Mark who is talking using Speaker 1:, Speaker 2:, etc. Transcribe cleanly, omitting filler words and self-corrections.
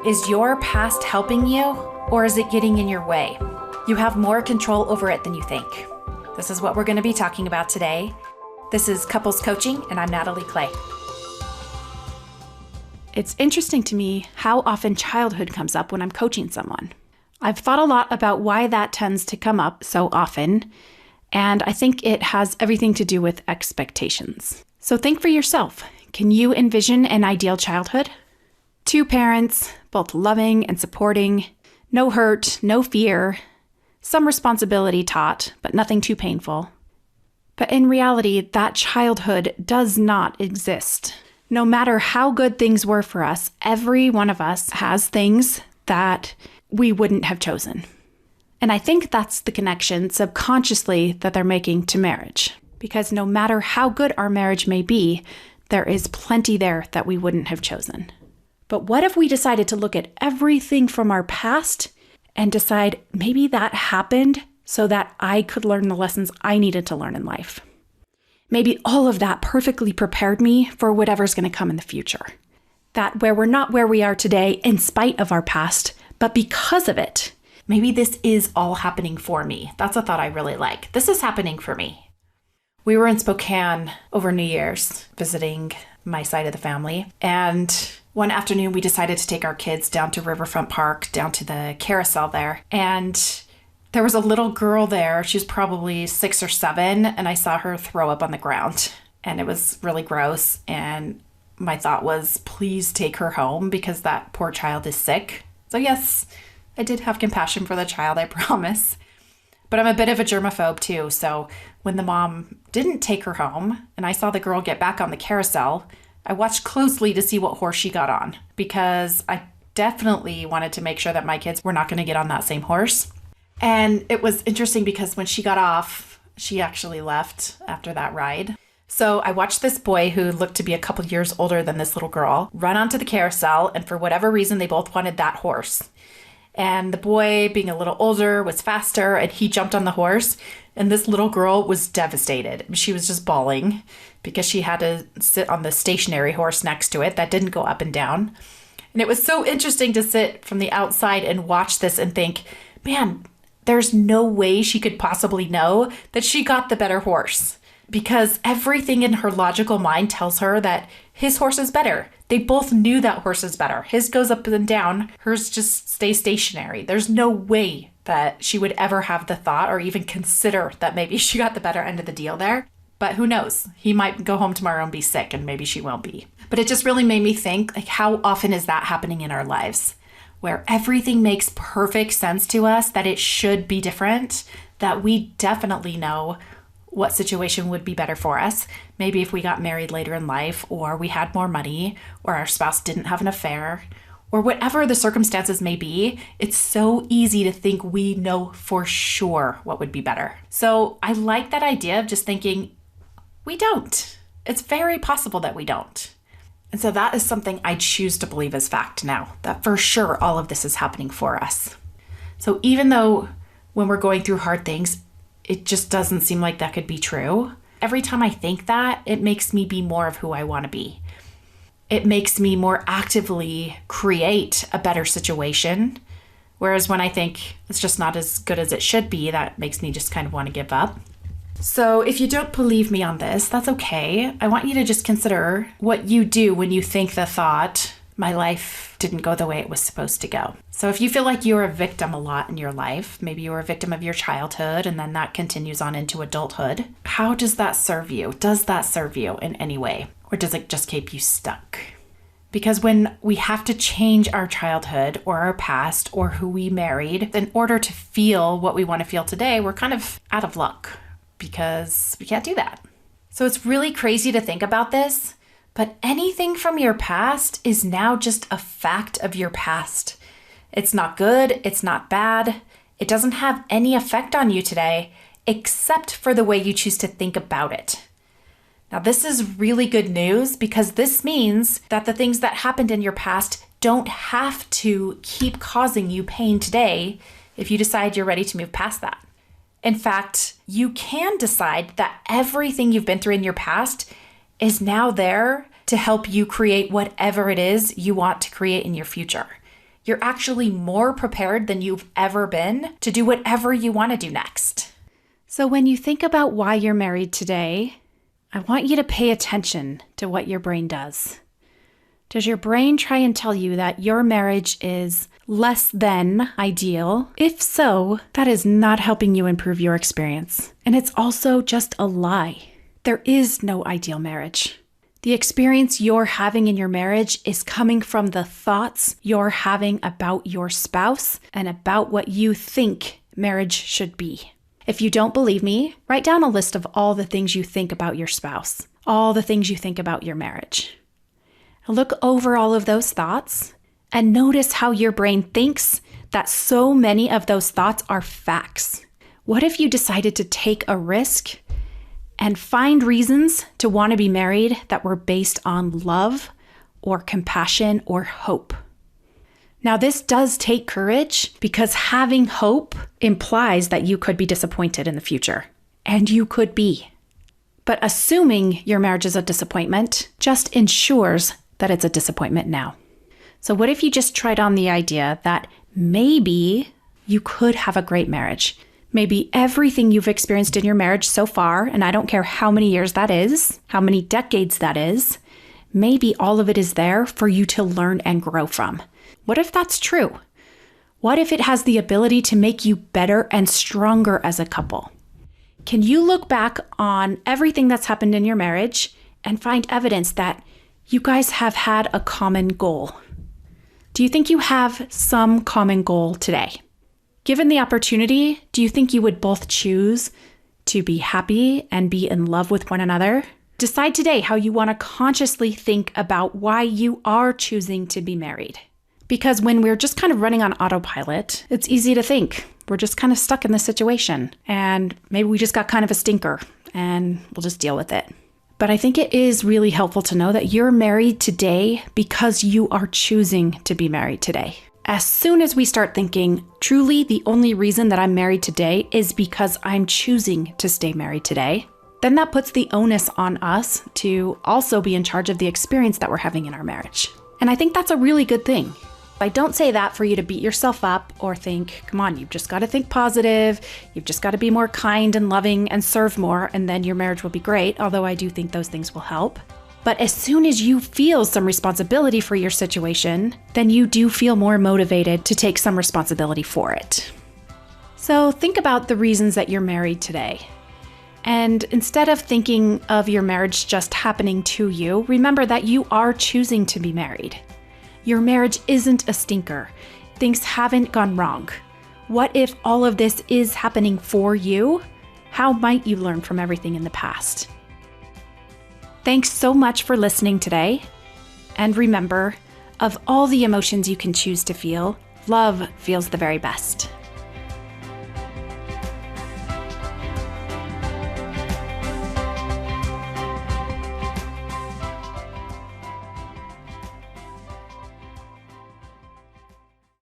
Speaker 1: Is your past helping you, or is it getting in your way? You have more control over it than you think. This is what we're going to be talking about today. This is Couples Coaching, and I'm Natalie Clay. It's interesting to me how often childhood comes up when I'm coaching someone. I've thought a lot about why that tends to come up so often, and I think it has everything to do with expectations. So think for yourself. Can you envision an ideal childhood? 2 parents, both loving and supporting, no hurt, no fear, some responsibility taught, but nothing too painful. But in reality, that childhood does not exist. No matter how good things were for us, every one of us has things that we wouldn't have chosen. And I think that's the connection subconsciously that they're making to marriage. Because no matter how good our marriage may be, there is plenty there that we wouldn't have chosen. But what if we decided to look at everything from our past and decide maybe that happened so that I could learn the lessons I needed to learn in life? Maybe all of that perfectly prepared me for whatever's going to come in the future. That where we're not where we are today in spite of our past, but because of it, maybe this is all happening for me. That's a thought I really like. This is happening for me. We were in Spokane over New Year's visiting my side of the family. And one afternoon we decided to take our kids down to Riverfront Park, down to the carousel there. And there was a little girl there. She was probably 6 or 7. And I saw her throw up on the ground. And it was really gross. And my thought was, please take her home because that poor child is sick. So yes, I did have compassion for the child, I promise. But I'm a bit of a germaphobe too. So when the mom didn't take her home and I saw the girl get back on the carousel, I watched closely to see what horse she got on because I definitely wanted to make sure that my kids were not going to get on that same horse. And it was interesting because when she got off, she actually left after that ride. So I watched this boy who looked to be a couple years older than this little girl run onto the carousel, and for whatever reason, they both wanted that horse. And the boy, being a little older, was faster, and he jumped on the horse, and this little girl was devastated. She was just bawling because she had to sit on the stationary horse next to it that didn't go up and down. And it was so interesting to sit from the outside and watch this and think, man, there's no way she could possibly know that she got the better horse. Because everything in her logical mind tells her that his horse is better. They both knew that horse is better. His goes up and down. Hers just stays stationary. There's no way that she would ever have the thought or even consider that maybe she got the better end of the deal there. But who knows? He might go home tomorrow and be sick, and maybe she won't be. But it just really made me think, like, how often is that happening in our lives? Where everything makes perfect sense to us, that it should be different, that we definitely know what situation would be better for us. Maybe if we got married later in life, or we had more money, or our spouse didn't have an affair, or whatever the circumstances may be, it's so easy to think we know for sure what would be better. So I like that idea of just thinking, we don't. It's very possible that we don't. And so that is something I choose to believe as fact now, that for sure all of this is happening for us. So even though when we're going through hard things, it just doesn't seem like that could be true. Every time I think that, it makes me be more of who I want to be. It makes me more actively create a better situation. Whereas when I think it's just not as good as it should be, that makes me just kind of want to give up. So if you don't believe me on this, that's okay. I want you to just consider what you do when you think the thought, my life didn't go the way it was supposed to go. So if you feel like you're a victim a lot in your life, maybe you were a victim of your childhood and then that continues on into adulthood, how does that serve you? Does that serve you in any way? Or does it just keep you stuck? Because when we have to change our childhood or our past or who we married in order to feel what we want to feel today, we're kind of out of luck because we can't do that. So it's really crazy to think about this. But anything from your past is now just a fact of your past. It's not good. It's not bad. It doesn't have any effect on you today, except for the way you choose to think about it. Now, this is really good news because this means that the things that happened in your past don't have to keep causing you pain today if you decide you're ready to move past that. In fact, you can decide that everything you've been through in your past is now there to help you create whatever it is you want to create in your future.
Speaker 2: You're actually more prepared than you've ever been to do whatever you want to do next.
Speaker 1: So when you think about why you're married today, I want you to pay attention to what your brain does. Does your brain try and tell you that your marriage is less than ideal? If so, that is not helping you improve your experience. And it's also just a lie. There is no ideal marriage. The experience you're having in your marriage is coming from the thoughts you're having about your spouse and about what you think marriage should be. If you don't believe me, write down a list of all the things you think about your spouse, all the things you think about your marriage. Look over all of those thoughts and notice how your brain thinks that so many of those thoughts are facts. What if you decided to take a risk and find reasons to want to be married that were based on love or compassion or hope? Now, this does take courage because having hope implies that you could be disappointed in the future, and you could be. But assuming your marriage is a disappointment just ensures that it's a disappointment now. So what if you just tried on the idea that maybe you could have a great marriage? Maybe everything you've experienced in your marriage so far, and I don't care how many years that is, how many decades that is, maybe all of it is there for you to learn and grow from. What if that's true? What if it has the ability to make you better and stronger as a couple? Can you look back on everything that's happened in your marriage and find evidence that you guys have had a common goal? Do you think you have some common goal today? Given the opportunity, do you think you would both choose to be happy and be in love with one another? Decide today how you want to consciously think about why you are choosing to be married. Because when we're just kind of running on autopilot, it's easy to think we're just kind of stuck in this situation and maybe we just got kind of a stinker and we'll just deal with it. But I think it is really helpful to know that you're married today because you are choosing to be married today. As soon as we start thinking, truly the only reason that I'm married today is because I'm choosing to stay married today, then that puts the onus on us to also be in charge of the experience that we're having in our marriage. And I think that's a really good thing. I don't say that for you to beat yourself up or think, come on, you've just got to think positive, you've just got to be more kind and loving and serve more, and then your marriage will be great, although I do think those things will help. But as soon as you feel some responsibility for your situation, then you do feel more motivated to take some responsibility for it. So think about the reasons that you're married today. And instead of thinking of your marriage just happening to you, remember that you are choosing to be married. Your marriage isn't a stinker. Things haven't gone wrong. What if all of this is happening for you? How might you learn from everything in the past? Thanks so much for listening today. And remember, of all the emotions you can choose to feel, love feels the very best.